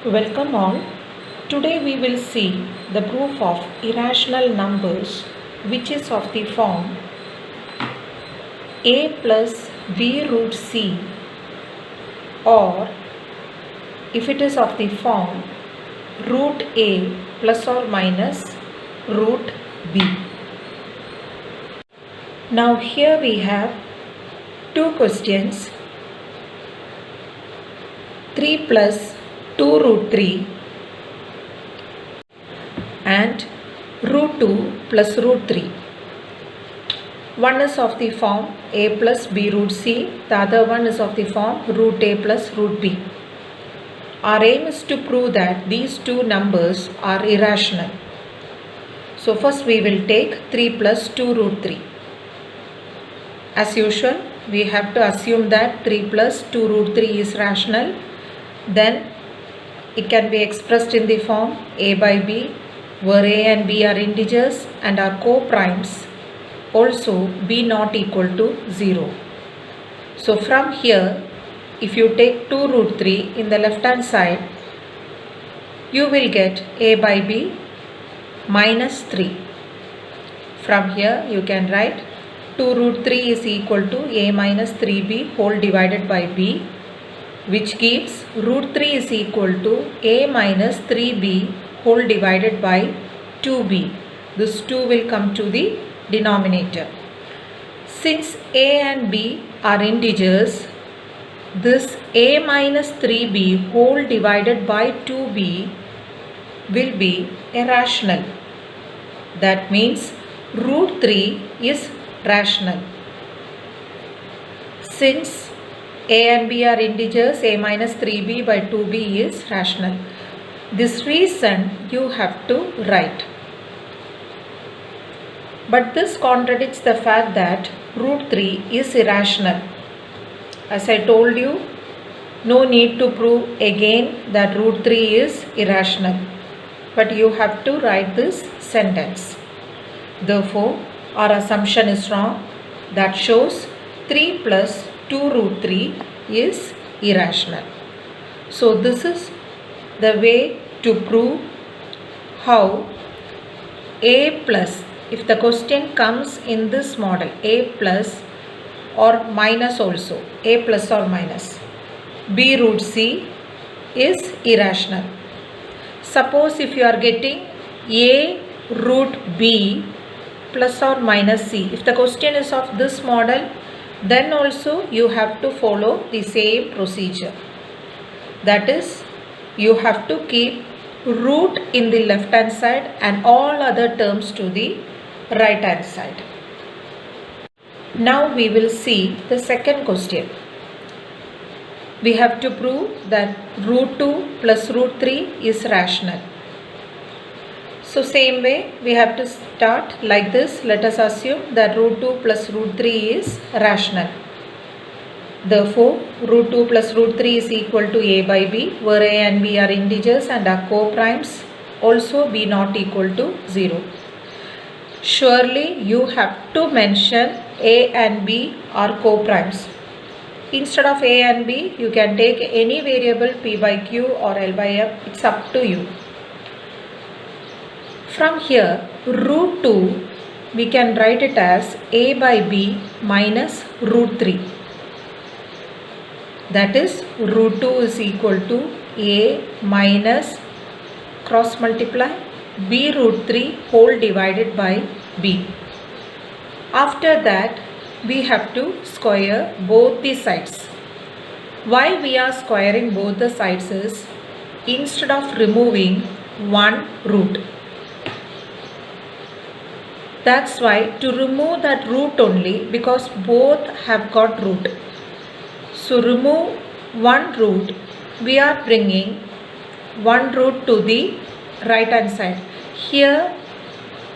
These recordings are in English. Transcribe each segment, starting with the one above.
Welcome all. Today we will see the proof of irrational numbers which is of the form a plus b root c, or if it is of the form root a plus or minus root b. Now here we have two questions, 3 plus 2 root 3 and root 2 plus root 3. One is of the form a plus b root c, the other one is of the form root a plus root b. Our aim is to prove that these two numbers are irrational. So first we will take 3 plus 2 root 3. As usual, we have to assume that 3 plus 2 root 3 is rational. Then it can be expressed in the form a by b, where a and b are integers and are co-primes. Also b not equal to 0. So from here, if you take 2 root 3 in the left hand side, you will get a by b minus 3. From here you can write 2 root 3 is equal to a minus 3b whole divided by b, which gives root 3 is equal to a minus 3b whole divided by 2b. This 2 will come to the denominator. Since a and b are integers, this a minus 3b whole divided by 2b will be irrational. That means root 3 is rational. Since a and b are integers, a minus 3b by 2b is rational. This reason you have to write. But this contradicts the fact that root 3 is irrational. As I told you, no need to prove again that root 3 is irrational. But you have to write this sentence. Therefore, our assumption is wrong. That shows 3 plus 2 root 3 is irrational. So this is the way to prove how a plus, if the question comes in this model, a plus or minus also, a plus or minus, b root c is irrational. Suppose if you are getting a root b plus or minus c, if the question is of this model, then also you have to follow the same procedure. That is, you have to keep root in the left hand side and all other terms to the right hand side. Now we will see the second question. We have to prove that root 2 plus root 3 is rational. So same way we have to start like this. Let us assume that root 2 plus root 3 is rational. Therefore, root 2 plus root 3 is equal to a by b, where a and b are integers and are co-primes. Also b not equal to 0. Surely you have to mention a and b are co-primes. Instead of a and b, you can take any variable p by q or l by m. It's up to you. From here, root 2, we can write it as a by b minus root 3. That is, root 2 is equal to a minus cross multiply b root 3 whole divided by b. After that, we have to square both the sides. Why we are squaring both the sides is, instead of removing one root. That's why to remove that root only, because both have got root. So remove one root, we are bringing one root to the right hand side. Here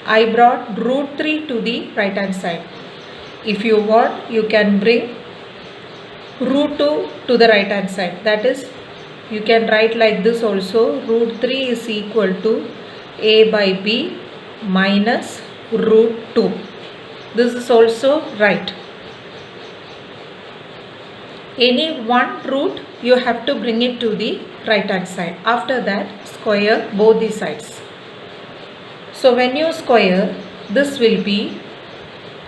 I brought root 3 to the right hand side. If you want, you can bring root 2 to the right hand side. That is, you can write like this also, root 3 is equal to a by b minus root 2. This is also right. any one root you have to bring it to the right hand side. After that, square both the sides. So when you square, this will be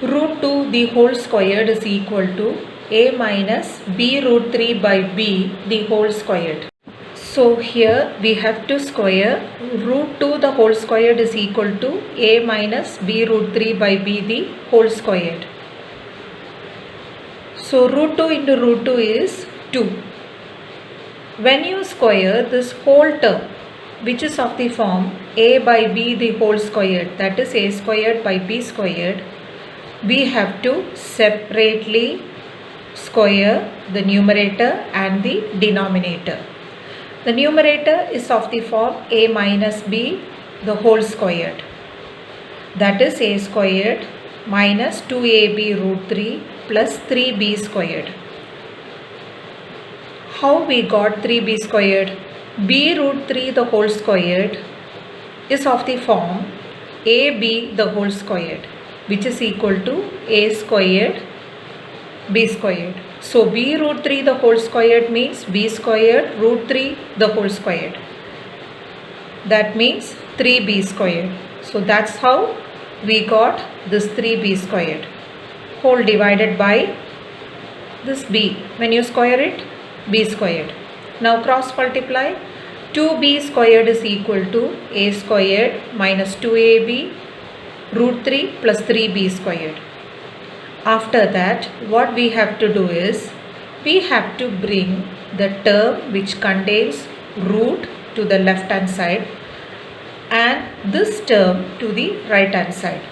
root 2 the whole squared is equal to a minus b root 3 by b the whole squared. So here we have to square root 2 the whole squared is equal to a minus b root 3 by b the whole squared. So root 2 into root 2 is 2. When you square this whole term, which is of the form a by b the whole squared, that is a squared by b squared, we have to separately square the numerator and the denominator. The numerator is of the form a minus b the whole squared, that is a squared minus 2ab root 3 plus 3b squared. How we got 3b squared? B root 3 the whole squared is of the form ab the whole squared, which is equal to a squared b squared. So b root 3 the whole squared means b squared root 3 the whole squared. That means 3b squared. So that's how we got this 3b squared. Whole divided by this b. When you square it, b squared. Now cross multiply. 2b squared is equal to a squared minus 2ab root 3 plus 3b squared. After that, what we have to do is, we have to bring the term which contains root to the left hand side and this term to the right hand side.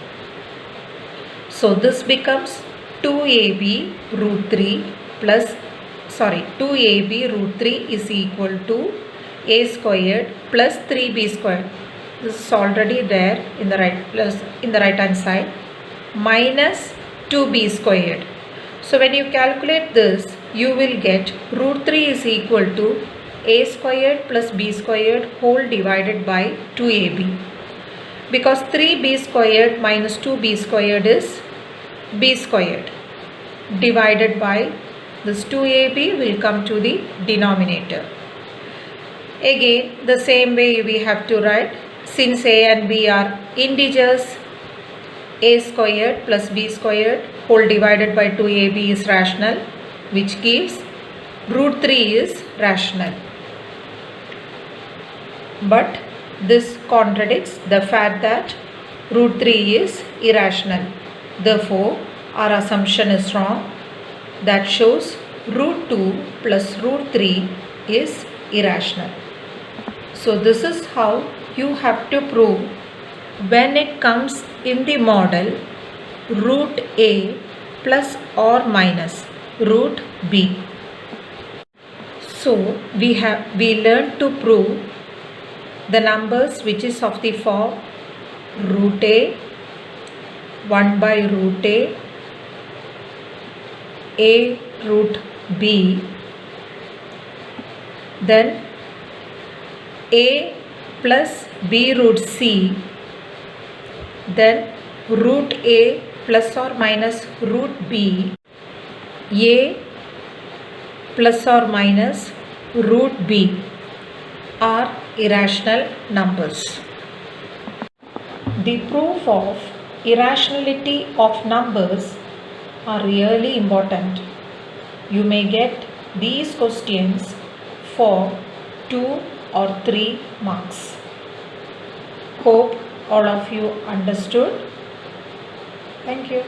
So this becomes 2ab root 3 plus 2ab root 3 is equal to a squared plus 3b squared. This is already there in the right hand side, minus 2b squared. So when you calculate this, you will get root 3 is equal to a squared plus b squared whole divided by 2ab. Because 3b squared minus 2b squared is b squared divided by this 2ab will come to the denominator. Again, the same way we have to write, since a and b are integers, a squared plus b squared whole divided by 2ab is rational, which gives root 3 is rational. But this contradicts the fact that root 3 is irrational. Therefore, our assumption is wrong. That shows root 2 plus root 3 is irrational. So this is how you have to prove when it comes in the model root a plus or minus root b. So we learned to prove the numbers which is of the form root a, 1 by root a root b, then a plus b root c, then root a plus or minus root b, a plus or minus root b are irrational numbers. The proof of irrationality of numbers are really important. You may get these questions for 2 or 3 marks. Hope all of you understood. Thank you.